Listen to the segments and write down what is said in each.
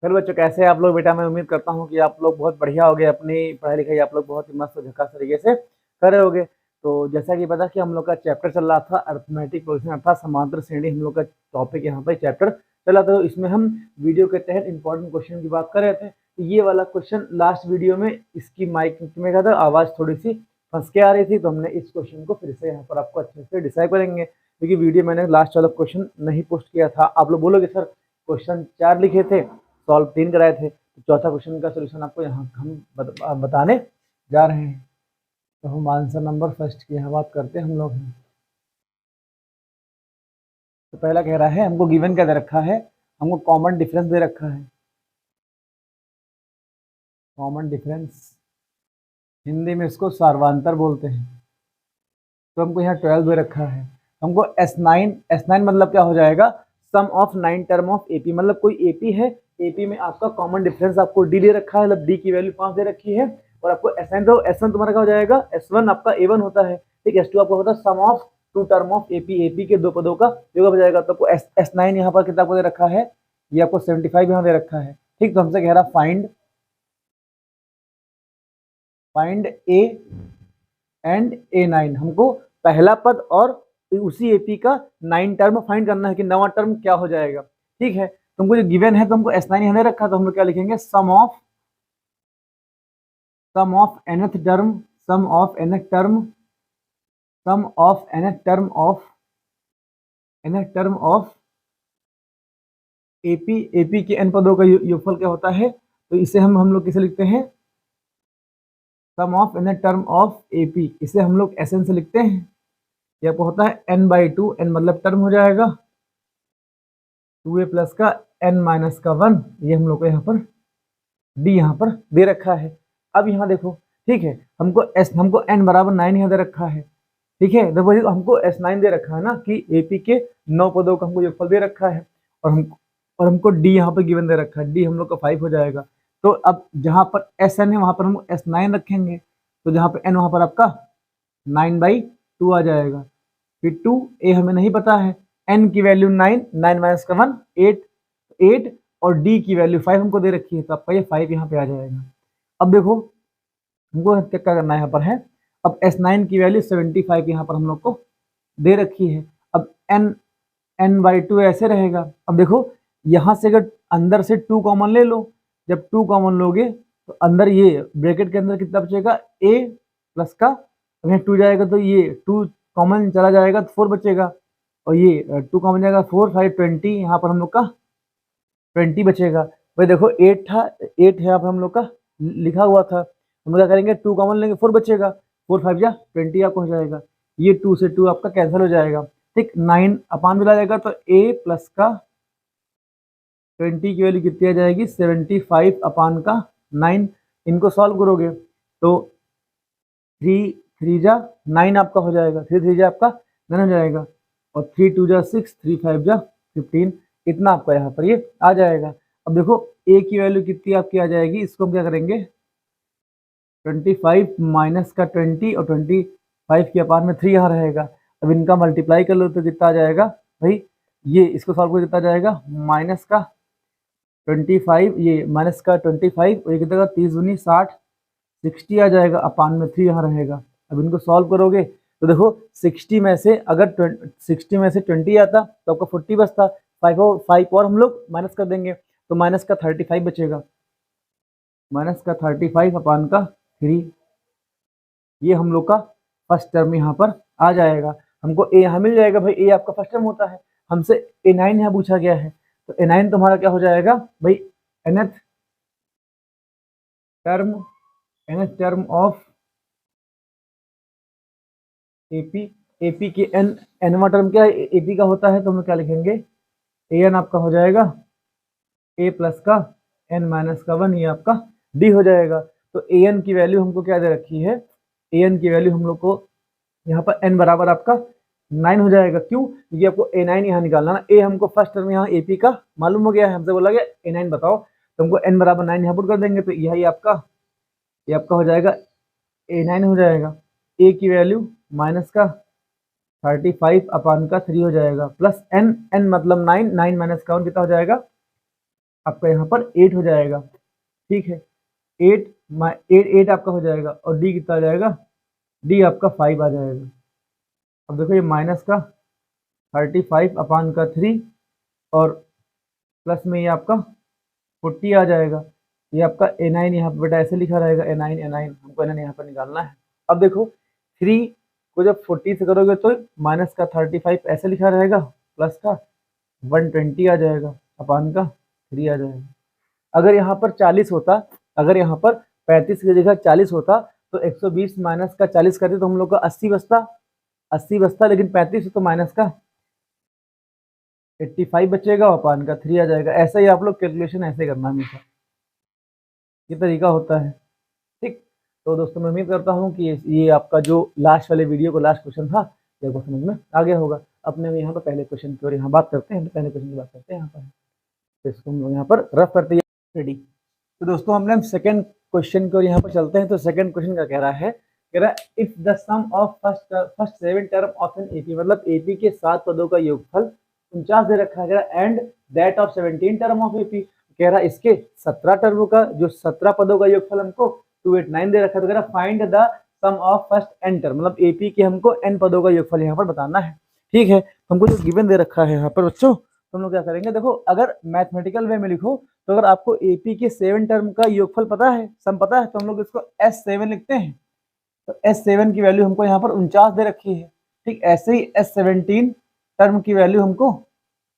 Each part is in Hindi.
चलो बच्चों, कैसे हैं आप लोग? बेटा मैं उम्मीद करता हूँ कि आप लोग बहुत बढ़िया हो गए, अपनी पढ़ाई लिखाई आप लोग बहुत ही मस्त झकास तरीके से कर रहे होगे। तो जैसा कि पता कि हम लोग का चैप्टर चल रहा था अर्थमेटिक प्रोग्रेशन अर्थात समांतर श्रेणी, हम लोग का टॉपिक यहाँ पर चैप्टर चला था। तो इसमें हम वीडियो के तहत इंपॉर्टेंट क्वेश्चन की बात कर रहे थे। तो ये वाला क्वेश्चन लास्ट वीडियो में इसकी माइक में क्या था, आवाज़ थोड़ी सी फंस के आ रही थी, तो हमने इस क्वेश्चन को फिर से यहाँ पर आपको अच्छे से डिसाइड करेंगे, क्योंकि वीडियो मैंने लास्ट वाला क्वेश्चन नहीं पोस्ट किया था। आप लोग बोलोगे सर क्वेश्चन 4 लिखे थे, सॉल्व 3 कराए थे, तो चौथा क्वेश्चन का सोल्यूशन आपको यहाँ हम बताने जा रहे हैं। तो हम आंसर नंबर फर्स्ट की यहाँ बात करते हैं हम लोग। तो पहला कह रहा है हमको गिवन क्या दे रखा है, हमको कॉमन डिफरेंस दे रखा है। कॉमन डिफरेंस हिंदी में इसको सार्वंतर बोलते हैं। तो हमको यहाँ 12 दे रखा है। हमको S9 मतलब क्या हो जाएगा, sum of 9 term of AP, मतलब कोई एपी है, एपी में आपका कॉमन डिफरेंस आपको डी दे रखा है, मतलब डी की वैल्यू 5 दे रखी है। और आपको S9 तो S1 तुम्हारा क्या हो जाएगा, S1 आपका A1 होता है, ठीक। S2 आपका होता है sum of 2 term of AP, AP के दो पदों का योग हो जाएगा। तो आपको S9 यहाँ पर कितना दे रखा है, ये आपको 75 यहाँ दे रखा है, ठीक। तो हमसे कह रहा फाइंड ए एंड A9, हमको पहला पद और उसी एपी का 9 टर्म फाइंड करना है कि 9वां टर्म क्या हो जाएगा, ठीक है। तुमको जो गिवन है तो हमको S9 हमने रखा, तो हम लोग क्या लिखेंगे, sum of nth term, sum of nth term, sum of nth term of nth term of AP, AP के n पदों का योगफल क्या होता है, तो इसे हम लोग किसे लिखते हैं, sum of nth term of AP, इसे हम लोग Sn से लिखते हैं। ये आपको होता है n/2, n मतलब टर्म हो जाएगा, 2a प्लस का n-1, ये हम लोग को यहाँ पर डी यहाँ पर दे रखा है। अब यहाँ देखो, ठीक है, हमको n बराबर 9 यहाँ दे रखा है, ठीक है। तो वही हमको S9 दे रखा है ना कि एपी के 9 पदों का हमको योगफल दे रखा है, और हमको डी यहाँ पर गिवन दे रखा है, डी हम लोग का 5 हो जाएगा। तो अब जहाँ पर Sn है वहाँ पर हम S9 रखेंगे, तो जहाँ पर n वहाँ पर आपका 9/2 आ जाएगा। फिर 2a हमें नहीं पता है, n की वैल्यू 9, 9 - 1 8, और d की वैल्यू 5 हमको दे रखी है, तो आपका ये 5 यहाँ पे आ जाएगा। अब देखो हमको क्या करना है, यहाँ पर है, अब S9 की वैल्यू 75 यहाँ पर हम लोग को दे रखी है। अब n/2 ऐसे रहेगा। अब देखो यहाँ से अगर अंदर से 2 कॉमन ले लो, जब 2 कॉमन लोगे तो अंदर ये ब्रैकेट के अंदर कितना बचेगा, a प्लस का, अगर 2 जाएगा तो ये 2 कॉमन चला जाएगा तो 4 बचेगा, और ये 2 कॉमन जाएगा 4 5 20, यहाँ पर हम लोग का 20 बचेगा। भाई देखो 8 था, 8 यहाँ पर हम लोग का लिखा हुआ था, हम लोग क्या करेंगे, 2 कॉमन लेंगे, 4 बचेगा, 4 5 जा 20 आपको हो जाएगा, ये 2 से 2 आपका कैंसिल हो जाएगा, ठीक। 9 अपान मिला जाएगा, तो a प्लस का 20 की वैल्यू कितनी आ जाएगी, 75 अपान का 9। इनको सॉल्व करोगे तो 3 3 जा 9 आपका हो जाएगा, 3 3 जा आपका 9 हो जाएगा, और 3 2 जा 6, 3 5 जा 15, इतना आपका यहाँ पर ये आ जाएगा। अब देखो a की वैल्यू कितनी आपकी आ जाएगी, इसको हम क्या करेंगे, 25 माइनस का 20, और 25 की अपान में 3 यहाँ रहेगा। अब इनका मल्टीप्लाई कर लो तो कितना आ जाएगा भाई, ये इसको सॉल्व कर कितना आ जाएगा, माइनस का 25, ये माइनस का 25, और ये कितना 30 दूनी 60, 60 आ जाएगा, अपान में 3 यहाँ रहेगा। अब इनको सॉल्व करोगे तो देखो 60 में से अगर 60 में से 20 आता तो आपका 40 बचता, 5 और हम लोग माइनस कर देंगे, तो माइनस का 35 बचेगा, माइनस का 35 अपान का 3, ये हम लोग का फर्स्ट टर्म यहाँ पर आ जाएगा। हमको ए यहाँ मिल जाएगा, भाई ए आपका फर्स्ट टर्म होता है, हमसे A9 यहाँ पूछा गया है, तो A9 तुम्हारा क्या हो जाएगा भाई, nth term of AP, AP के nवां टर्म क्या है, एपी का होता है, तो हम क्या लिखेंगे, an आपका हो जाएगा a प्लस का n-1, ये आपका d हो जाएगा। तो an की वैल्यू हमको क्या दे रखी है, an की वैल्यू हम लोग को यहाँ पर n बराबर आपका 9 हो जाएगा। क्यों, क्योंकि आपको A9 यहाँ निकालना ना, a हमको फर्स्ट टर्म यहाँ AP का मालूम हो गया है, हमसे बोला गया A9 बताओ, तो हमको n बराबर 9 यहाँ पुट कर देंगे, तो यही आपका ये आपका हो जाएगा A9 हो जाएगा। a की वैल्यू माइनस का 35 अपान का 3 हो जाएगा, प्लस n मतलब 9, 9 - 1 कितना हो जाएगा, आपका यहाँ पर 8 हो जाएगा। ठीक है, 8 आपका हो जाएगा और डी कितना आ जाएगा, डी आपका 5 आ जाएगा। अब देखो ये माइनस का 35 अपान का 3 और प्लस में ये आपका 40 आ जाएगा। ये आपका A9 यहाँ पर बेटा ऐसे लिखा रहेगा, A9 हमको A9 यहाँ पर निकालना है। अब देखो 3 को जब 40 से करोगे तो माइनस का 35 ऐसे लिखा रहेगा, प्लस का 120 आ जाएगा, अपान का 3 आ जाएगा। अगर यहाँ पर 40 होता, अगर यहाँ पर 35 की जगह 40 होता तो 120 माइनस का 40 करते तो हम लोग का 80 बचता, लेकिन 35 तो माइनस का 85 बचेगा, अपान का 3 आ जाएगा। ऐसा ही आप लोग कैलकुलेशन ऐसे करना हमेशा, ये तरीका होता है। ठीक, तो दोस्तों मैं उम्मीद करता हूँ कि ये आपका जो लास्ट वाले वीडियो को लास्ट क्वेश्चन था ये आपको समझ में आ गया होगा। अपने हम यहाँ पर पहले क्वेश्चन की ओर यहाँ बात करते हैं, पहले क्वेश्चन की बात करते हैं यहाँ पर, तो इसको हम लोग यहाँ पर रफ करते हैं रेडी। तो दोस्तों हम सेकंड क्वेश्चन की ओर यहाँ पर चलते हैं। तो सेकंड क्वेश्चन का कह रहा है if the sum of first 7 term of an AP, मतलब एपी के 7 पदों का योगफल 49 दे रखा है, and that of 17 term of AP, कह रहा है इसके 17 टर्मों का जो 17 पदों का योगफल हमको 289 दे रखा है। तो कह रहा find the sum of first n term, मतलब एपी के हमको एन पदों का योगफल यहाँ पर बताना है। ठीक है, हमको जो गिवन दे रखा है यहाँ पर बच्चों, तो हम लोग क्या करेंगे, देखो अगर मैथमेटिकल वे में लिखो तो अगर आपको एपी के 7 टर्म का योगफल पता है, सम पता है, तो हम लोग इसको S7 लिखते हैं। तो S7 की वैल्यू हमको यहाँ पर 49 दे रखी है। ठीक, ऐसे ही S17 टर्म की वैल्यू हमको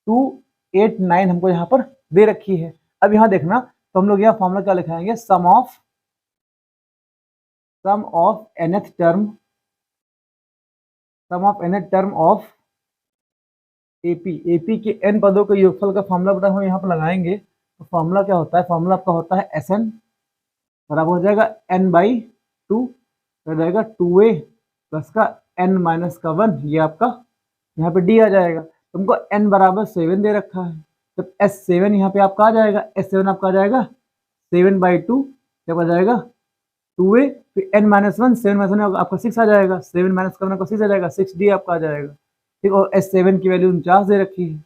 289 हमको यहाँ पर दे रखी है। अब यहाँ देखना, तो हम लोग यहाँ फॉर्मूला क्या लिखाएंगे, sum of nth term of AP के n पदों के योगफल का फॉर्मूला बता हम यहाँ पर लगाएंगे। तो फॉर्मूला क्या होता है, फॉर्मूला आपका होता है Sn बराबर हो जाएगा n/2, हो जाएगा 2a प्लस का n माइनस का 1, ये आपका यहाँ पे d आ जाएगा। तुमको n बराबर 7 दे रखा है, तो S7 यहाँ पे आपका आ जाएगा, S7 आपका आ जाएगा 7/2, जब आ जाएगा 2a, फिर n माइनस 1, 7 माइनस 1 आपका 6 आ जाएगा, 7 माइनस का 1 आपका 6 आ जाएगा, 6d आपका आ जाएगा। ठीक, और S7 की वैल्यू 49 दे रखी है,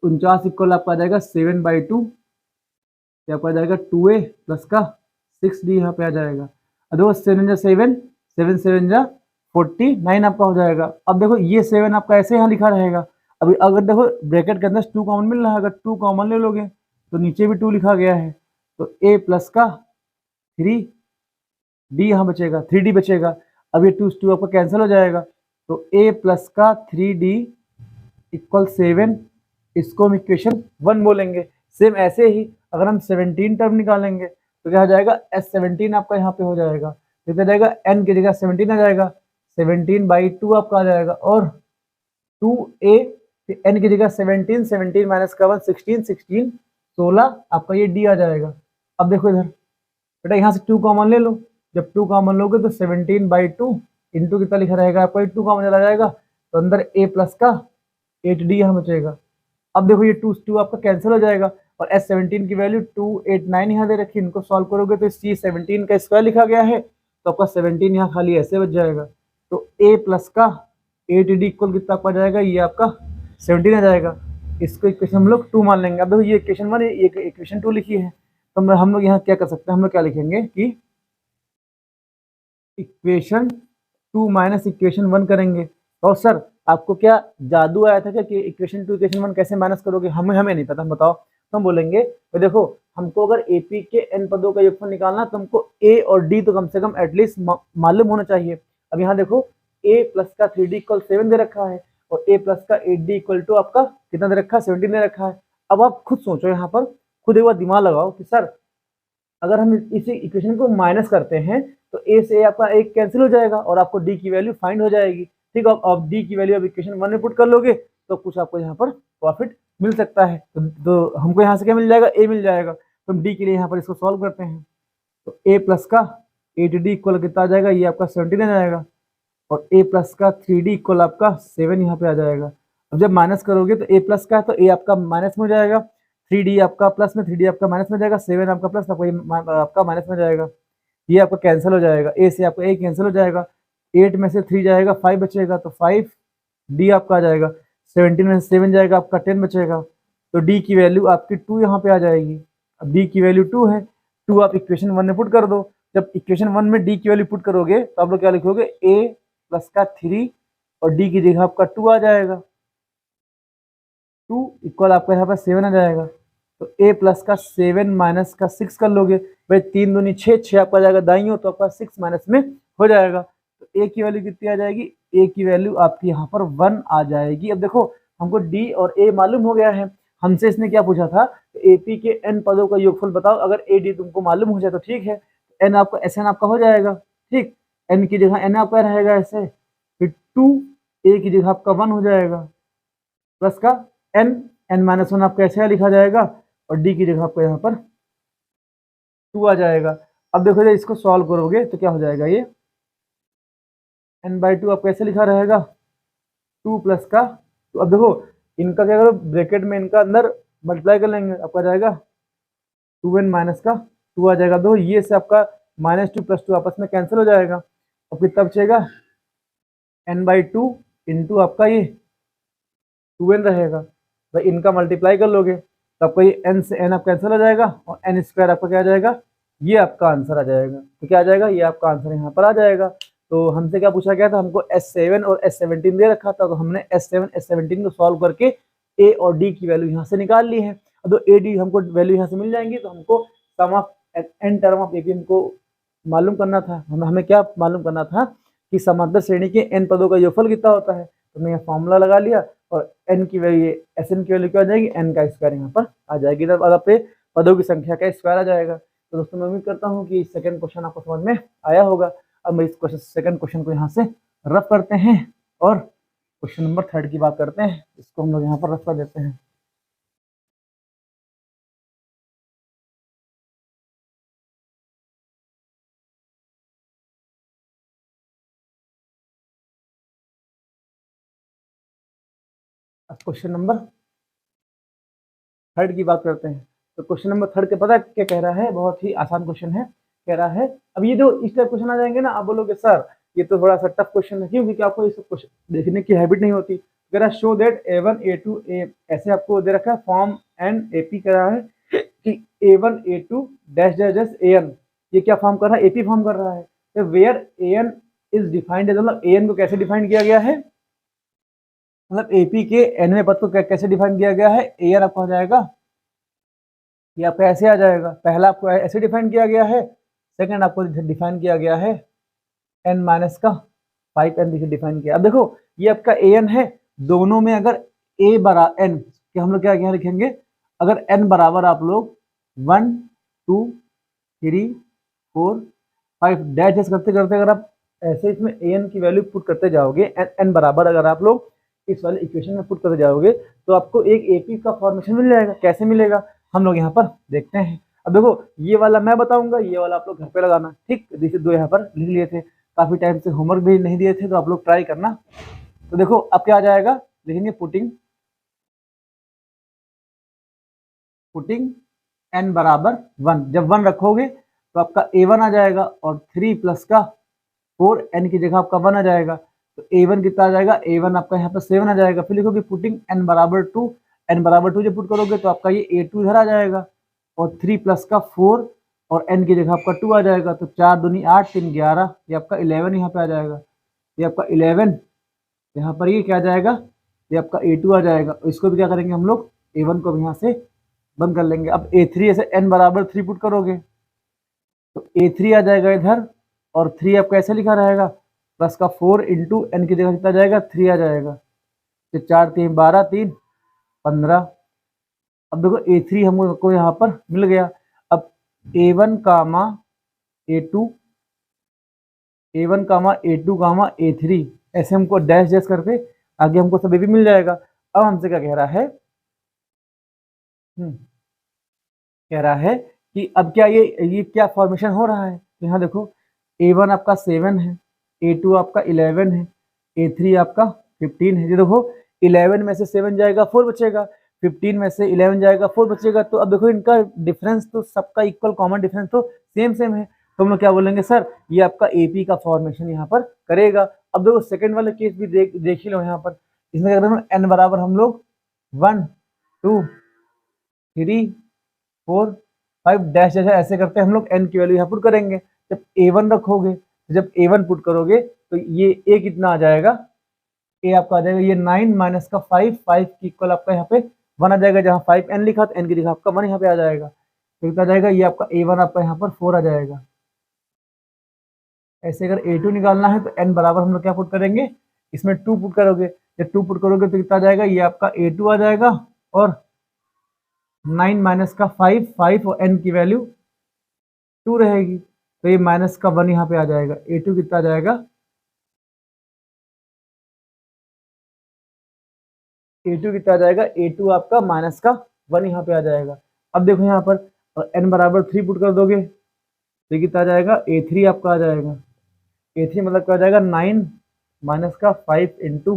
49 इक्वल आपका आ जाएगा 7/2, आपका आ जाएगा 2a प्लस का 6d यहाँ पे आ जाएगा। अब देखो 7 जा 49 आपका हो जाएगा। अब देखो ये 7 आपका ऐसे यहाँ लिखा रहेगा। अभी अगर देखो ब्रैकेट के अंदर 2 कॉमन मिल रहा है, अगर 2 कॉमन ले लोगे तो नीचे भी 2 लिखा गया है, तो a प्लस का 3d यहाँ बचेगा, 3d बचेगा। अब ये 2 आपका कैंसिल हो जाएगा, तो a प्लस का 3d इक्वल 7, इसको हम इक्वेशन 1 बोलेंगे। सेम ऐसे ही अगर हम 17 टर्म निकालेंगे तो क्या हो जाएगा, S17 आपका यहाँ पे हो जाएगा, कितना जाएगा, n की जगह 17 आ जाएगा, 17/2 आपका आ जाएगा, और 2a, n की जगह 17, 17 माइनस का 1 16, 16 16 आपका ये d आ जाएगा। अब देखो इधर बेटा यहाँ से 2 कॉमन ले लो, जब 2 कॉमन लोगे तो 17/2 इंटू कितना लिखा रहेगा आपका, 2 कॉमन चला जाएगा, तो अंदर a प्लस का 8d यहाँ बचेगा। अब देखो ये 2 आपका कैंसिल हो जाएगा, और S17 की वैल्यू 289 यहाँ दे रखी है, इनको सॉल्व करोगे तो C17 का स्क्वायर लिखा गया है, तो आपका 17 यहाँ खाली ऐसे बच जाएगा। तो a प्लस का 8d इक्वल कितना आपका जाएगा, ये आपका 17 आ जाएगा। इसको इक्वेशन हम लोग 2 मान लेंगे। अब देखो ये इक्वेशन 1 है, ये इक्वेशन 2 लिखी है, तो हम लोग यहाँ क्या कर सकते हैं, हम लोग क्या लिखेंगे कि इक्वेशन 2 माइनस इक्वेशन 1 करेंगे। और सर आपको क्या जादू आया था क्या कि इक्वेशन 2 इक्वेशन 1 कैसे माइनस करोगे, हमें नहीं पता, हम बताओ। तो हम बोलेंगे तो देखो हमको अगर एपी के एन पदों का योगफल निकालना, तो हमको ए और डी तो कम से कम एटलीस्ट मालूम होना चाहिए। अब यहाँ देखो a प्लस का 3d इक्वल 7 दे रखा है, और a प्लस का 8d इक्वल टू आपका कितना दे रखा है, 17 दे रखा है। अब आप खुद सोचो, यहाँ पर खुद एक बार दिमाग लगाओ कि सर अगर हम इसी इक्वेशन को माइनस करते हैं तो a से आपका एक कैंसिल हो जाएगा और आपको d की वैल्यू फाइंड हो जाएगी। ठीक है, अब d की वैल्यू अब इक्वेशन 1 में पुट कर लोगे तो कुछ आपको यहाँ पर प्रॉफिट मिल सकता है। तो हमको यहाँ से क्या मिल जाएगा, a मिल जाएगा। तो हम d के लिए यहाँ पर इसको सॉल्व करते हैं, तो a प्लस का 8d इक्वल कितना आ जाएगा, ये आपका 17 आ जाएगा, और a प्लस का 3d इक्वल आपका 7 यहाँ पे आ जाएगा। अब जब माइनस करोगे तो a प्लस का है तो a आपका माइनस में हो जाएगा, 3d आपका प्लस में, 3d आपका माइनस में जाएगा, 7 आपका प्लस आपका माइनस में जाएगा, ये आपका कैंसिल हो जाएगा, a से आपका a कैंसिल हो जाएगा, 8 में से 3 जाएगा, 5 बचेगा, तो 5d आपका आ जाएगा, 17 में से 7 जाएगा आपका 10 बचेगा, तो डी की वैल्यू आपकी 2 यहाँ पे आ जाएगी। अब डी की वैल्यू 2 है, 2 आप इक्वेशन 1 में पुट कर दो। जब इक्वेशन 1 में डी की वैल्यू पुट करोगे तो आप लोग क्या लिखोगे, a प्लस का 3 और डी की जगह आपका 2 आ जाएगा। 2 इक्वल आपका यहाँ पर 7 आ जाएगा। तो a प्लस का 7 माइनस का 6 कर लोगे भाई, 3 दूनी 6, 6 आपका जाएगा दाईं ओर, तो आपका 6 माइनस में हो जाएगा। तो a की वैल्यू कितनी आ जाएगी, a की वैल्यू आपकी यहाँ पर 1 आ जाएगी। अब देखो हमको d और a मालूम हो गया है, हमसे इसने क्या पूछा था, AP के n पदों का योगफल बताओ। अगर AD तुमको मालूम हो जाए तो ठीक है, n आपका SN आपका हो जाएगा। ठीक, n की जगह n आपका रहेगा ऐसे, फिर 2 a की जगह आपका 1 हो जाएगा, प्लस का n माइनस 1 आपका ऐसे लिखा जाएगा, और d की जगह आपको यहाँ पर 2 आ जाएगा। अब देखो ये इसको सॉल्व करोगे तो क्या हो जाएगा, ये n/2 आपको ऐसे लिखा रहेगा, 2 प्लस का, तो अब देखो इनका क्या करो, ब्रैकेट में इनका अंदर मल्टीप्लाई कर लेंगे, आपका जाएगा 2n माइनस का 2 आ जाएगा। देखो ये से आपका -2 + 2 आपस में कैंसिल हो जाएगा, और फिर तब बचेगा n/2 इंटू आपका ये 2n रहेगा। भाई इनका मल्टीप्लाई कर लोगे तो आपका ये n से n आप कैंसिल हो जाएगा, और n² आपका क्या आ जाएगा, ये आपका आंसर आ जाएगा। तो क्या आ जाएगा, ये आपका आंसर यहाँ पर आ जाएगा। तो हमसे क्या पूछा गया था, हमको S7 और S17 दे रखा था, तो हमने S7 S17 को सॉल्व करके A और D की वैल्यू यहाँ से निकाल ली है। तो AD हमको वैल्यू यहाँ से मिल जाएंगी, तो हमको sum of n term of AP हमको मालूम करना था। हमें क्या मालूम करना था कि समांतर श्रेणी के n पदों का योगफल कितना होता है। तो मैं फॉर्मूला लगा लिया, और n की वैल्यू SN की वैल्यू क्या आ जाएगी, n का स्क्वायर यहाँ पर आ जाएगी, तब आप पे पदों की संख्या का स्क्वायर आ जाएगा। तो दोस्तों मैं उम्मीद करता हूँ कि सेकंड क्वेश्चन आपको समझ में आया होगा। अब मैं इस सेकंड क्वेश्चन को यहाँ से रफ करते हैं, और क्वेश्चन नंबर 3 की बात करते हैं। इसको हम लोग यहाँ पर रफ कर देते हैं। अब क्वेश्चन नंबर 3 की बात करते हैं। तो क्वेश्चन नंबर 3 के पता क्या कह रहा है, बहुत ही आसान क्वेश्चन है। कह रहा है, अब ये जो इस टाइप क्वेश्चन आ जाएंगे ना, आप बोलोगे सर ये तो थोड़ा सा टफ क्वेश्चन है, क्यों, क्योंकि आपको इस क्वेश्चन देखने की हैबिट नहीं होती। कह रहा है show that A1 A2 A, ऐसे आपको दे रखा है फॉर्म एन AP कह रहा है कि A1 A2 dash dash dash AN, ये क्या फॉर्म कर रहा है, AP फॉर्म कर रहा है। तो वेयर AN इज डिफाइंड, मतलब AN को कैसे डिफाइन किया गया है, मतलब AP के nवें पद को कैसे डिफाइन किया गया है, AN आपका हो जाएगा, ये आपका ऐसे आ जाएगा। पहला आपको ऐसे डिफाइन किया गया है, सेकंड आपको डिफाइन किया गया है n माइनस का 5n डिफाइन किया। अब देखो ये आपका an है, दोनों में अगर a बराबर n कि हम लोग क्या यहाँ लिखेंगे, अगर n बराबर आप लोग 1 2 3 4 5 डैश करते करते अगर आप ऐसे इसमें an की वैल्यू पुट करते जाओगे, n बराबर अगर आप लोग इस वाले इक्वेशन में पुट करते जाओगे, तो आपको एक AP का फॉर्मेशन मिल जाएगा। कैसे मिलेगा, हम लोग यहाँ पर देखते हैं। अब देखो ये वाला मैं बताऊंगा, ये वाला आप लोग घर पे लगाना। ठीक, जैसे 2 यहाँ पर लिख लिए थे, काफी टाइम से होमवर्क भी नहीं दिए थे, तो आप लोग ट्राई करना। तो देखो अब क्या आ जाएगा, लिखेंगे पुटिंग n बराबर 1। जब 1 रखोगे तो आपका A1 आ जाएगा, और 3 प्लस का 4 n की जगह आपका 1 आ जाएगा। तो A1 कितना आ जाएगा, A1 आपका यहाँ पर 7 आ जाएगा। फिर लिखोगे पुटिंग n बराबर 2, n बराबर 2 जब पुट करोगे तो आपका ये A2 इधर आ जाएगा, और 3 प्लस का 4 और n की जगह आपका 2 आ जाएगा। तो 4 दूनी 8 3 11, ये आपका 11 यहाँ पे आ जाएगा। ये आपका 11 यहाँ पर ये क्या आ जाएगा, ये आपका A2 आ जाएगा। इसको भी क्या करेंगे हम लोग, A1 को भी यहाँ से बंद कर लेंगे। अब A3 ऐसे n बराबर 3 पुट करोगे तो A3 आ जाएगा इधर, और 3 आपका ऐसे लिखा रहेगा, प्लस का 4 इंटू n की जगह कितना जाएगा, 3 आ जाएगा। तो 4 3 12 3 15। अब देखो A3 हमको यहाँ पर मिल गया। अब A1 कामा A2 A1 कामा A2 कामा A3 ऐसे हमको डैश डैश करके आगे हमको सभी भी मिल जाएगा। अब हमसे क्या कह रहा है, कह रहा है कि अब क्या ये क्या फॉर्मेशन हो रहा है। तो यहाँ देखो A1 आपका 7 है, A2 आपका 11 है, A3 आपका 15 है। ये देखो 11 में से 7 जाएगा 4 बचेगा, 15 में से 11 जाएगा 4 बचेगा। तो अब देखो इनका डिफरेंस तो सबका इक्वल कॉमन डिफरेंस तो सेम सेम है। तो हम लोग क्या बोलेंगे, सर ये आपका AP का फॉर्मेशन यहाँ पर करेगा। अब देखो सेकंड वाले केस भी देख ही लो यहाँ पर। इसमें क्या करेंगे, n बराबर हम लोग 1 2 3 4 5 डैश जैसे ऐसे करते हम लोग n की वैल्यू यहाँ पुट करेंगे। जब a1 रखोगे, जब a1 पुट करोगे तो ये a कितना आ जाएगा, a आपका आ जाएगा ये 9 माइनस का 5, 5 की इक्वल आपका यहाँ पे 1 आ जाएगा। जहाँ 5n लिखा तो n की जगह आपका 1 यहाँ पे आ जाएगा। तो कितना आ जाएगा, ये आपका a1 आपका यहाँ पर 4 आ जाएगा। ऐसे अगर a2 निकालना है तो n बराबर हम लोग क्या पुट करेंगे, इसमें 2 पुट करोगे। जब 2 पुट करोगे तो कितना आ जाएगा, ये आपका a2 आ जाएगा और 9 माइनस का 5, 5 और n की वैल्यू 2 रहेगी। तो ये माइनस का 1 यहाँ पे आ जाएगा। a2 कितना आ जाएगा, a2 कितना आ जाएगा, a2 आपका माइनस का 1 यहाँ पे आ जाएगा। अब देखो यहाँ पर n बराबर 3 पुट कर दोगे तो कितना आ जाएगा, a3 आपका आ जाएगा। a3 मतलब क्या आ जाएगा, 9 माइनस का 5 इंटू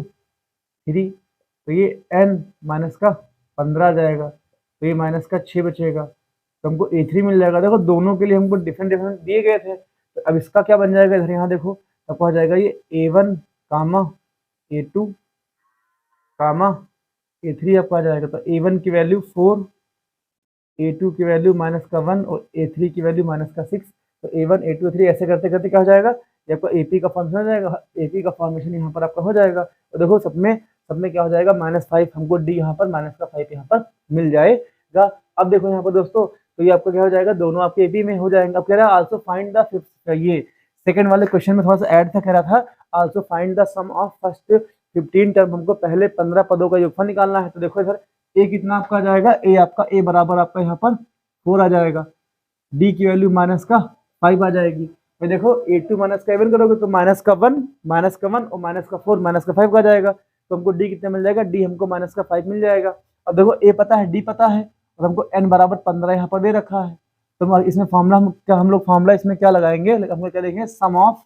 3, तो ये n माइनस का 15 आ जाएगा। तो ये माइनस का 6 बचेगा, तो हमको a3 मिल जाएगा। देखो दोनों के लिए हमको डिफरेंट डिफरेंट दिए गए थे, तो अब इसका क्या बन जाएगा, इधर यहाँ देखो आपको आ जाएगा ये a1 कामा a2 कामा a3 आपका आ जाएगा। तो a1 की वैल्यू 4, a2 की वैल्यू माइनस का 1 और a3 की वैल्यू माइनस का 6। तो a1 a2 a3 ऐसे करते करते क्या हो जाएगा, ये आपका AP का फॉर्मेशन हो जाएगा। AP का फॉर्मेशन यहाँ पर आपका हो जाएगा। तो देखो सब में क्या हो जाएगा, -5 हमको D यहाँ पर माइनस का 5 यहाँ पर मिल जाएगा। अब देखो यहाँ पर दोस्तों, तो ये आपका क्या हो जाएगा, दोनों आपके AP में हो जाएंगे। अब कह रहा है आल्सो फाइंड द फिफ्थ, ये सेकंड वाले क्वेश्चन में थोड़ा सा ऐड था, कह रहा था also find the sum of first 15 term, हमको पहले 15 पदों का योगफल निकालना है। तो देखो इधर ए कितना आपका आ जाएगा, ए आपका ए बराबर आपका यहाँ पर 4 आ जाएगा। डी की वैल्यू माइनस का 5 आ जाएगी। तो देखो a2 माइनस का 7 करोगे तो माइनस का 1 और माइनस का 4 माइनस का 5 का जाएगा। तो हमको डी कितना मिल जाएगा, डी हमको माइनस का 5 मिल जाएगा। अब देखो ए पता है, डी पता है और हमको n बराबर 15 यहाँ पर दे रखा है। तो इसमें फॉर्मूला हम लोग फॉर्मूला इसमें क्या लगाएंगे, हम क्या देखेंगे, sum of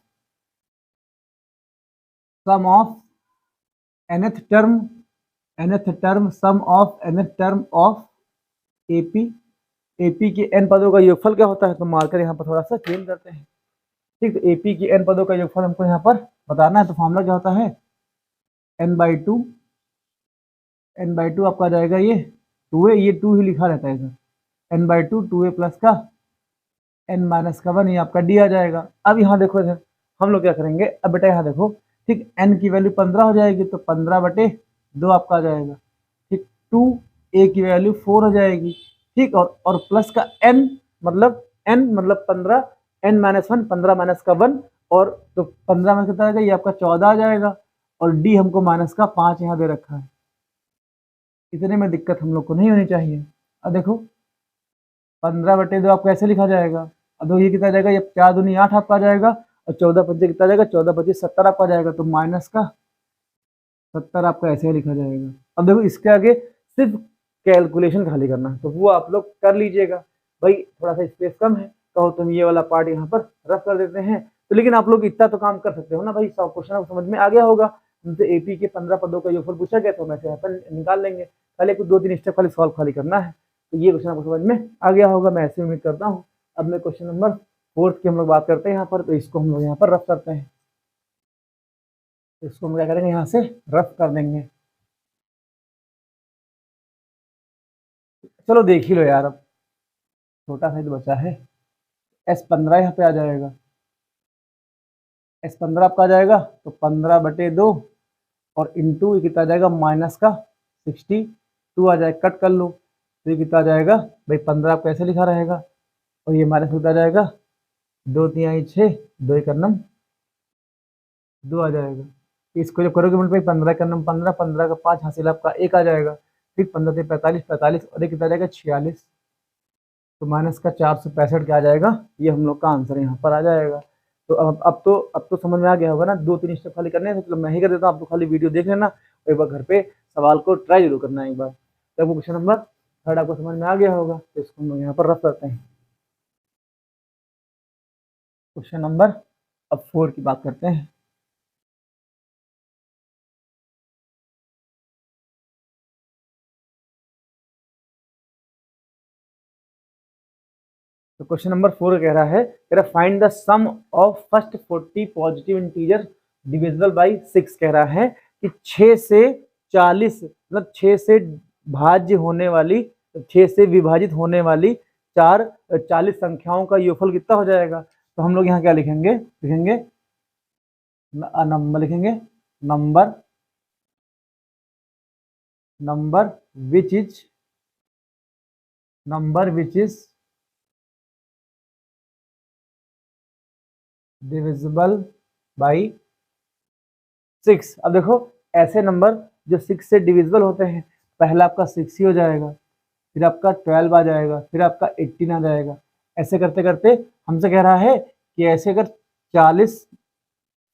nth term sum of nth term of AP. AP के n पदों का योगफल क्या होता है, तो मार्कर यहाँ पर थोड़ा सा चेंज करते हैं। ठीक, तो एपी के n पदों का योगफल हमको यहाँ पर बताना है। तो फॉर्मूला क्या होता है, n/2 आपका आ जाएगा ये 2a, ये 2 ही लिखा रहता है इधर, n/2 2a प्लस का n माइनस का 1, ये आपका d आ जाएगा। अब यहाँ देखो इधर हम लोग क्या करेंगे, अब बेटा यहाँ देखो, ठीक, n की वैल्यू 15 हो जाएगी तो 15/2 आपका आ जाएगा। ठीक, 2a की वैल्यू 4 हो जाएगी। ठीक, और प्लस का n मतलब 15, n माइनस 1, 15 माइनस का 1, और तो 15 में कितना आएगा, ये आपका 14 आ जाएगा। और d हमको माइनस का 5 यहाँ दे रखा है। इतने में दिक्कत हम लोग को नहीं होनी चाहिए। अब देखो 15/2 आपको ऐसे लिखा जाएगा। अब ये कितना आ जाएगा, ये 4 दूनी 8 आपका आ जाएगा, और 14 कितना आ जाएगा, 14 70 आपका आ जाएगा। तो माइनस का 70 आपका ऐसे लिखा जाएगा। अब देखो इसके आगे सिर्फ कैलकुलेशन खाली करना है, तो वो आप लोग कर लीजिएगा। भाई थोड़ा सा स्पेस कम है, कहो तुम ये वाला पार्ट यहाँ पर रफ कर देते हैं, तो लेकिन आप लोग इतना तो काम कर सकते हो ना भाई। 100 क्वेश्चन आपको समझ में आ गया होगा। हमसे एपी के 15 पदों का योगफल पूछा गया, तो हम ऐसे यहाँ पर निकाल लेंगे। पहले कुछ 2-3 स्टेप खाली सॉल्व खाली करना है, तो ये क्वेश्चन आपको समझ में आ गया होगा, मैं ऐसे उम्मीद करता हूँ। अब मैं क्वेश्चन नंबर 4 की हम लोग बात करते हैं यहाँ पर, तो इसको हम लोग यहाँ पर रफ करते हैं। इसको हम क्या करेंगे, यहाँ से रफ कर देंगे। चलो देख ही लो यार, अब छोटा सा ही तो बचा है। S15 यहाँ पे आ जाएगा, S15 आपका आ जाएगा, तो 15/2 और इंटू ये कितना आ जाएगा, माइनस का 62 आ जाएगा। कट कर लो तो ये कितना आ जाएगा भाई, 15 आपका ऐसे लिखा रहेगा, और ये माइनस कितना आ जाएगा, 2 3 6, 2 1 2 आ जाएगा। इसको जब करोगे मतलब 15 का 15, 15 का 5 हासिल आपका 1 आ जाएगा। फिर 15 से 45, 45 और एक कितना आ जाएगा, 46। तो माइनस का 465 क्या आ जाएगा, ये हम लोग का आंसर यहाँ पर आ जाएगा। तो अब तो समझ में आ गया होगा ना। 2-3 स्टेप खाली करने हैं, तो मैं ही कर देता हूँ, आप तो खाली वीडियो देख लेना, एक बार घर पे सवाल को ट्राई जरूर करना है एक बार। तब वो क्वेश्चन नंबर 3 आपको समझ में आ गया होगा, तो इसको हम लोग यहाँ पर रफ करते हैं। क्वेश्चन नंबर अब 4 की बात करते हैं। तो क्वेश्चन नंबर 4 कह रहा find the sum of first 40 positive integer divisible by 6। कह रहा है कि 6 से 40 मतलब 6 से भाज्य होने वाली 6 से विभाजित होने वाली 40 संख्याओं का योगफल कितना हो जाएगा। तो हम लोग यहाँ क्या लिखेंगे, नंबर लिखेंगे, number which is divisible by 6। अब देखो ऐसे नंबर जो 6 से डिविजिबल होते हैं, पहला आपका 6 ही हो जाएगा, फिर आपका 12 आ जाएगा, फिर आपका 18 आ जाएगा। ऐसे करते करते हमसे कह रहा है कि ऐसे अगर 40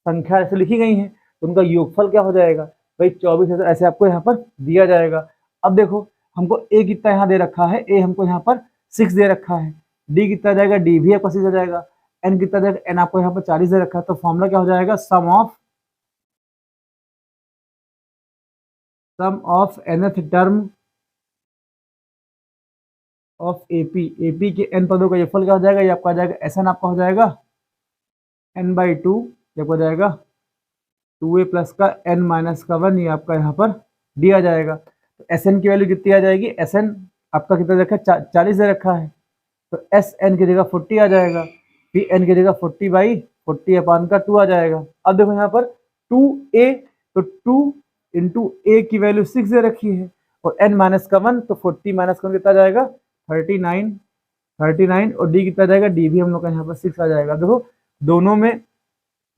संख्या ऐसे लिखी गई हैं तो उनका योगफल क्या हो जाएगा भाई 24 ऐसे आपको यहाँ पर दिया जाएगा। अब देखो हमको ए कितना यहाँ दे रखा है, ए हमको यहाँ पर 6 दे रखा है, डी कितना जाएगा, डी भी आपका 6 आ जाएगा, एन कितना जाएगा, एन आपको यहाँ पर 40 दे रखा है। तो फॉर्मूला क्या हो जाएगा, sum of nth term of AP, AP के एन पदों का योगफल क्या हो जाएगा, ये आपका आ जाएगा एस एन आपका हो जाएगा n/2, ये हो जाएगा 2a प्लस का n माइनस का 1, ये आपका यहाँ पर दिया जाएगा। तो एस एन की वैल्यू कितनी आ जाएगी, एस एन आपका कितना रखा है 40 दे रखा है, तो एस एन की जगह 40 आ जाएगा, फिर एन की जगह 40/40/2 आ जाएगा। अब देखो यहाँ पर 2a, तो 2 इंटू ए की वैल्यू 6 दे रखी है और n माइनस का 1, तो 40 माइनस का कितना जाएगा 39 और डी कितना जाएगा, डी भी हम लोग का यहाँ पर 6 आ जाएगा। देखो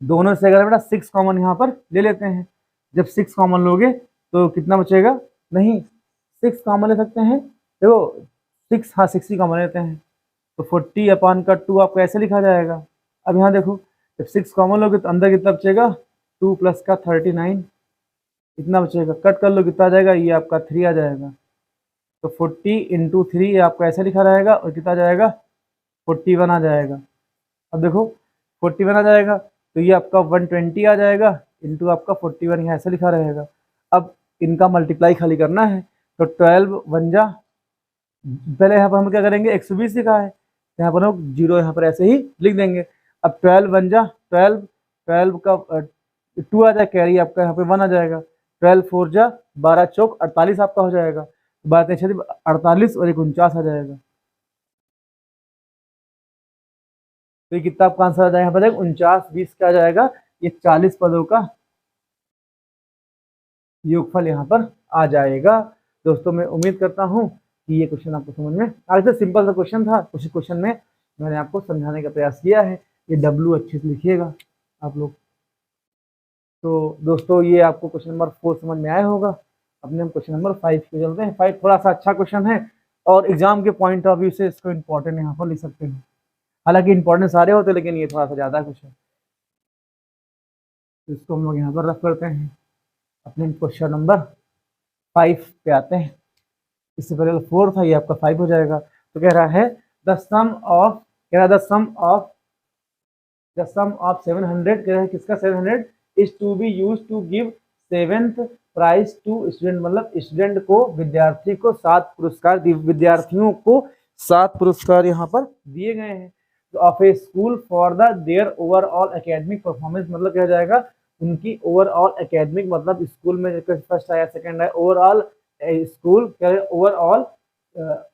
दोनों से अगर बेटा 6 कॉमन यहाँ पर ले लेते हैं, जब 6 कॉमन लोगे तो कितना बचेगा, नहीं 6 कॉमन ले सकते हैं, देखो 6, हाँ 6 ही कॉमन लेते हैं, तो 40/2 आपको ऐसे लिखा जाएगा। अब यहाँ देखो जब 6 कॉमन लोगे तो अंदर कितना बचेगा, 2 प्लस का 39 इतना बचेगा, कट कर लो कितना आ जाएगा, ये आपका 3 आ जाएगा। तो 40 इंटू 3 आपका ऐसे लिखा रहेगा और कितना जाएगा 41 आ जाएगा। अब देखो 41 आ जाएगा तो ये आपका 120 आ जाएगा इंटू आपका 41, यहाँ ऐसे लिखा रहेगा। अब इनका मल्टीप्लाई खाली करना है, तो 12 1 जा, पहले यहाँ पर हम क्या करेंगे 120 लिखा है, यहाँ पर हम 0 यहाँ पर ऐसे ही लिख देंगे। अब 12 1 जा 12 का 2 आ जाए कैरी आपका यहाँ पे 1 आ जाएगा, 12 4 जा 12 चौक 48 आपका हो जाएगा, 12 48 और 49 आ जाएगा। तो ये कितना आपका आंसर आ जाएगा, यहाँ पर 49 20 क्या आ जाएगा, ये 40 पदों का योगफल यहाँ पर आ जाएगा। दोस्तों मैं उम्मीद करता हूँ कि ये क्वेश्चन आपको समझ में आज से सिंपल सा क्वेश्चन था, उसी क्वेश्चन में मैंने आपको समझाने का प्रयास किया है। ये डब्ल्यू अच्छे से लिखिएगा आप लोग। तो दोस्तों ये आपको क्वेश्चन नंबर 4 समझ में आया होगा। अपने हम क्वेश्चन नंबर 5 पे चलते हैं। 5 थोड़ा सा अच्छा क्वेश्चन है और एग्जाम के पॉइंट ऑफ व्यू से इसको इम्पोर्टेंट यहाँ पर लिख सकते हैं, हालांकि इंपॉर्टेंट सारे होते हैं लेकिन ये थोड़ा सा ज़्यादा क्वेश्चन, इसको हम लोग यहाँ पर रख करते हैं। अपने क्वेश्चन नंबर 5 पे आते हैं। इससे पहले 4 था, ये आपका 5 हो जाएगा। तो कह रहा है द सम ऑफ 700, कह रहा है किसका 700 is to be use to give 7th prize to student, मतलब स्टूडेंट को, विद्यार्थी को 7 पुरस्कार, विद्यार्थियों को 7 पुरस्कार यहाँ पर दिए गए हैं। Of A school for their overall academic performance, मतलब क्या जाएगा उनकी ओवरऑल एकेडमिक, मतलब स्कूल में फर्स्ट आया सेकंड आया, overall school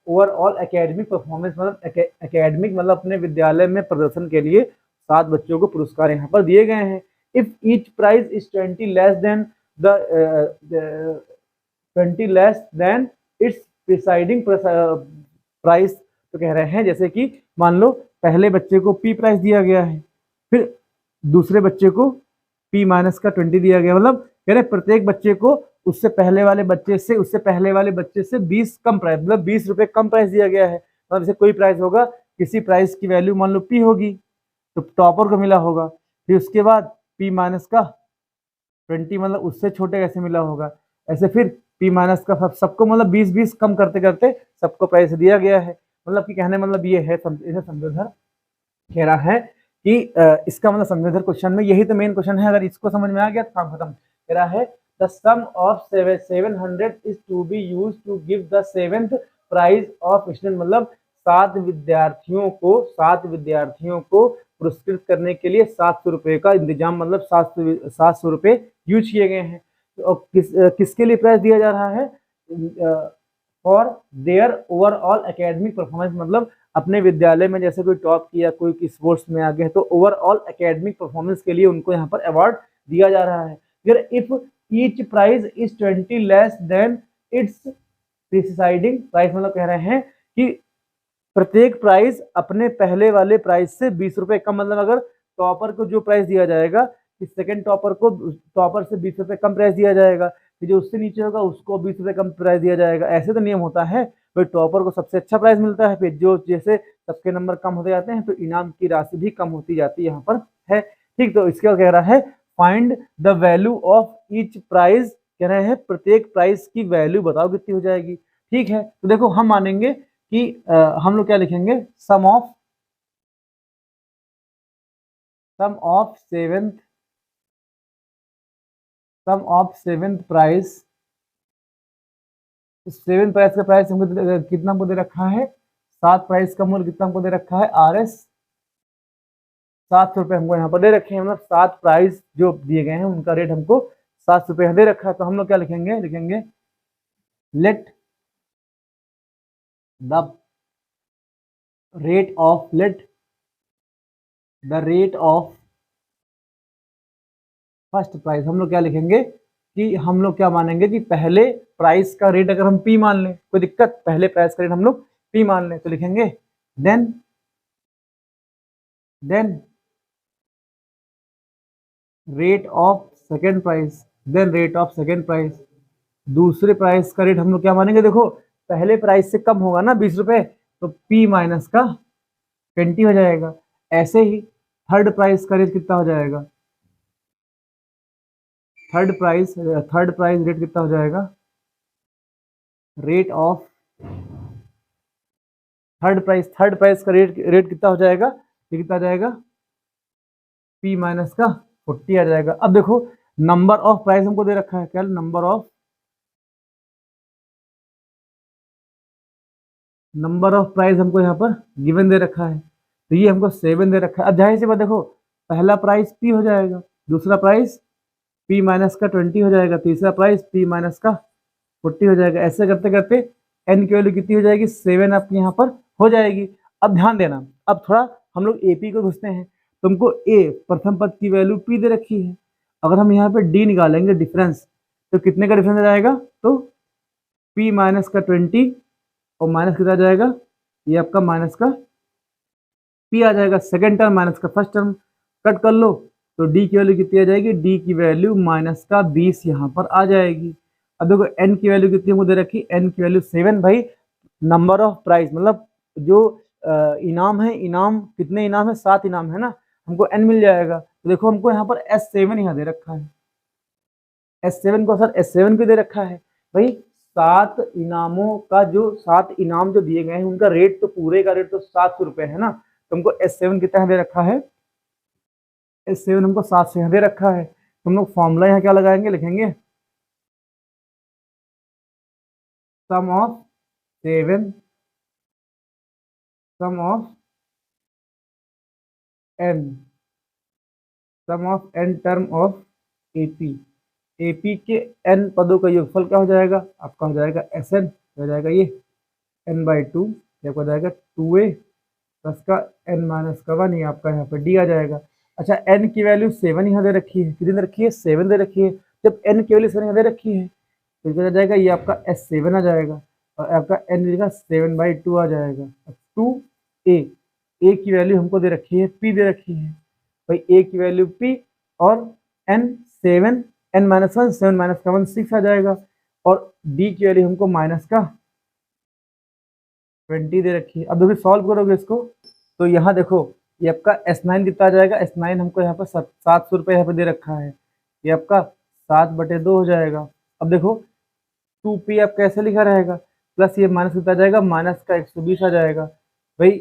overall academic performance, मतलब एकेडमिक मतलब अपने विद्यालय में प्रदर्शन के लिए 7 बच्चों को पुरस्कार यहाँ पर दिए गए हैं। If each prize is 20 less than its preceding price, तो कह रहे हैं जैसे कि मान लो पहले बच्चे को P प्राइस दिया गया है, फिर दूसरे बच्चे को P माइनस का 20 दिया गया, मतलब कह रहे प्रत्येक बच्चे को उससे पहले वाले बच्चे से 20 कम प्राइस, मतलब 20 रुपए कम प्राइस दिया गया है। मतलब जैसे कोई प्राइस होगा, किसी प्राइस की वैल्यू मान लो P होगी तो टॉपर को मिला होगा, फिर उसके बाद P माइनस का 20 मतलब उससे छोटे कैसे मिला होगा, ऐसे फिर P माइनस का सबको मतलब 20-20 कम करते करते सबको प्राइस दिया गया है। मतलब कि कहने मतलब ये है, इसे समझोधर कह रहा है कि इसका मतलब समझोधर क्वेश्चन में यही तो मेन क्वेश्चन है, अगर इसको समझ में आ गया तो काम खत्म। कह रहा है the sum of 700 is to be use to give the 7th prize of student, मतलब 7 विद्यार्थियों को पुरस्कृत करने के लिए 700 रुपये का इंतजाम, मतलब 700 रुपये यूज किए गए हैं। तो किसके लिए प्राइज दिया जा रहा है, for their overall academic performance, मतलब अपने विद्यालय में जैसे कोई टॉप किया, कोई स्पोर्ट्स में आ गया, तो ओवरऑल एकेडमिक परफॉर्मेंस के लिए उनको यहाँ पर अवार्ड दिया जा रहा है। फिर if each prize is 20 less than its preceding price, मतलब कह रहे हैं कि प्रत्येक प्राइज अपने पहले वाले प्राइस से 20 रुपए कम, मतलब अगर टॉपर को जो प्राइस दिया जाएगा, सेकंड टॉपर को टॉपर से 20 रुपए कम प्राइस दिया जाएगा, कि जो उससे नीचे होगा उसको 20 रुपए कम प्राइस दिया जाएगा। ऐसे तो नियम होता है, भाई टॉपर को सबसे अच्छा प्राइस मिलता है, फिर जो जैसे सबके नंबर कम होते जाते हैं तो इनाम की राशि भी कम होती जाती है यहाँ पर है। ठीक, तो इसका कह रहा है find the value of each prize, कह रहे हैं प्रत्येक प्राइस की वैल्यू बताओ कितनी हो जाएगी। ठीक है, तो देखो हम मानेंगे कि हम लोग क्या लिखेंगे, sum of seventh price. Seventh price का प्राइस हमको कितना हमको दे रखा है, 7 प्राइस का मूल्य कितना हमको दे रखा है, RS 7 रुपए हमको यहाँ पर दे रखे हैं, मतलब 7 प्राइस जो दिए गए हैं उनका रेट हमको 7 रुपए दे रखा है। तो हम लोग क्या लिखेंगे, let the rate of first price, हम लोग क्या लिखेंगे कि हम लोग क्या मानेंगे कि पहले प्राइस का रेट अगर हम P मान लें, कोई दिक्कत, पहले प्राइस का रेट हम लोग P मान लें, तो लिखेंगे then rate of second price, दूसरे प्राइस का रेट हम लोग क्या मानेंगे, देखो पहले प्राइस से कम होगा ना 20 रुपए, तो P माइनस का 20 हो जाएगा। ऐसे ही थर्ड प्राइस का रेट कितना हो जाएगा, थर्ड प्राइस रेट कितना हो जाएगा, रेट ऑफ थर्ड प्राइस का रेट कितना हो जाएगा, ये कितना आ जाएगा, P माइनस का 40 आ जाएगा। अब देखो नंबर ऑफ प्राइस हमको दे रखा है, क्या नंबर ऑफ प्राइस हमको यहाँ पर गिवन दे रखा है, तो ये हमको 7 दे रखा है। अब जाहिर सी बात, देखो पहला प्राइस P हो जाएगा, दूसरा प्राइस P माइनस का 20 हो जाएगा, तीसरा प्राइस P माइनस का 40 हो जाएगा। ऐसे करते करते n की वैल्यू कितनी हो जाएगी, 7 आपकी यहाँ पर हो जाएगी। अब ध्यान देना, अब थोड़ा हम लोग AP को घुसते हैं। तुमको A प्रथम पद की वैल्यू P दे रखी है, अगर हम यहाँ पे D निकालेंगे डिफरेंस, तो कितने का डिफरेंस आ जाएगा, तो P माइनस का 20 और माइनस कितना जाएगा, ये आपका माइनस का P आ जाएगा, सेकेंड टर्म माइनस का फर्स्ट टर्म, कट कर लो तो D की वैल्यू कितनी आ जाएगी, D की वैल्यू माइनस का 20 यहाँ पर आ जाएगी। अब देखो n की वैल्यू कितनी मुझे रखी, n की वैल्यू 7, भाई नंबर ऑफ प्राइस मतलब जो इनाम है, इनाम कितने इनाम है, 7 इनाम है ना, हमको n मिल जाएगा। तो देखो हमको यहाँ पर S7 यहाँ दे रखा है, S7 को सर S7 क्यों दे रखा है, भाई 7 इनामों का जो 7 इनाम जो दिए गए हैं उनका रेट तो पूरे का रेट तो 700 रुपए है ना, तुमको S7 कितना दे रखा है, S7 हमको 700 दे रखा है। तुम लोग फॉर्मूला यहाँ क्या लगाएंगे, लिखेंगे sum of n term of AP के n पदों का योगफल क्या हो जाएगा, आपका हो जाएगा SN, हो जाएगा ये n/2, क्या हो जाएगा 2a प्लस का n माइनस का 1, ये आपका यहाँ पर D आ जाएगा। अच्छा n की वैल्यु 7 यहाँ दे रखी है, कितनी दे रखी है, 7 दे रखी है। जब n की वैल्यू 7 यहाँ दे रखी है तो क्या आ जाएगा, ये आपका S7 आ जाएगा और आपका n देगा 7/2 आ जाएगा। 2a की वैल्यू हमको दे रखी है, P दे रखी है, भाई a की वैल्यू P और n 7, n माइनस 1, 7 माइनस का 1 6 आ जाएगा, और D की वैल्यू हमको माइनस का 20 दे रखी है। अब देखो सॉल्व करोगे इसको तो यहाँ देखो ये आपका S9 कितना आ जाएगा, S9 हमको यहाँ पर 700 रुपये यहाँ पे दे रखा है, ये आपका 7/2 हो जाएगा। अब देखो 2P आप कैसे लिखा रहेगा, प्लस ये माइनस कितना आ जाएगा, माइनस का 120 आ जाएगा। भाई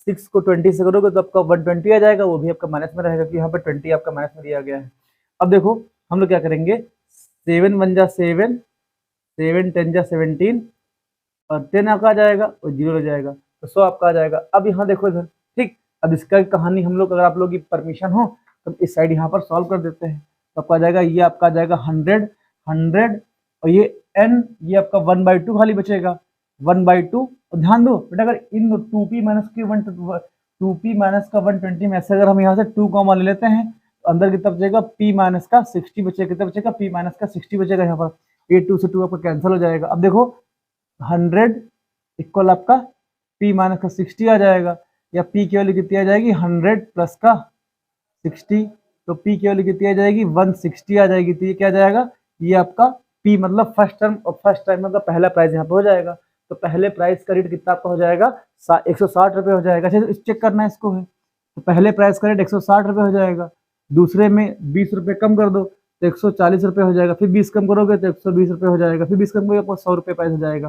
6 को 20 से करोगे तो आपका 120 आ जाएगा, वो भी आपका माइनस में रहेगा कि यहाँ पर 20 आपका माइनस में दिया गया है। अब देखो हम लोग क्या करेंगे, 7 1 जा 7, 7 10 जा 17 और 10 आपका आ जाएगा और 0 हो जाएगा, तो 100 आपका आ जाएगा। अब यहाँ देखो इधर, ठीक, अब इसका कहानी हम लोग, अगर आप लोग की परमिशन हो तो इस साइड यहाँ पर सॉल्व कर देते हैं, तो आपका आ जाएगा, ये आपका आ जाएगा 100 और ये n, ये आपका 1/2 खाली बचेगा, 1/2। और ध्यान दो बेटा, अगर इन 2p माइनस का 120 में से अगर हम यहाँ से 2 कॉमा ले लेते हैं तो अंदर की तरफ बचेगा p माइनस का 60 बचेगा, कितना बचेगा p माइनस का 60 बचेगा यहाँ पर। ये 2 से 2 आपका कैंसिल हो जाएगा। अब देखो 100 इक्वल आपका p माइनस का 60 आ जाएगा, या p की वैल्यू कितनी आ जाएगी 100 प्लस का 60, तो p की वैल्यू कितनी आ जाएगी 160 आ जाएगी। तो ये क्या आ जाएगा, ये आपका p मतलब फर्स्ट टर्म और फर्स्ट टाइम मतलब पहला प्राइस यहाँ पे हो जाएगा। तो पहले प्राइस का रेट कितना आपका हो जाएगा 160 रुपये हो जाएगा। अच्छा चेक करना है इसको है, तो पहले प्राइस का रेट 160 रुपये हो जाएगा, दूसरे में 20 रुपये कम कर दो तो 140 रुपये हो जाएगा, फिर 20 कम करोगे तो 120 रुपये हो जाएगा, फिर 20 कम करोगे आपको 100 रुपये प्राइस हो जाएगा,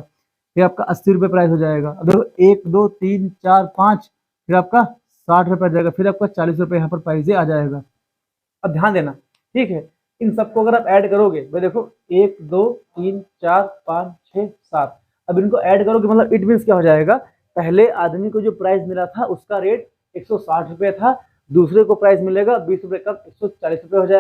फिर आपका 80 रुपये प्राइस हो जाएगा। अब देखो 1 2 3 4 5, फिर आपका 60 रुपये आ जाएगा, फिर आपका 40 रुपये यहाँ पर प्राइस आ जाएगा। अब ध्यान देना, ठीक है, इन सबको अगर आप ऐड करोगे भाई देखो 1 2 3 4 5 6 7, अब इनको ऐड करोगे मतलब इट मीन्स क्या हो जाएगा, पहले आदमी को जो प्राइस मिला था उसका रेट 160 रुपये था, दूसरे को प्राइस मिलेगा 20 रुपये कम 140 रुपये हो जाएगा।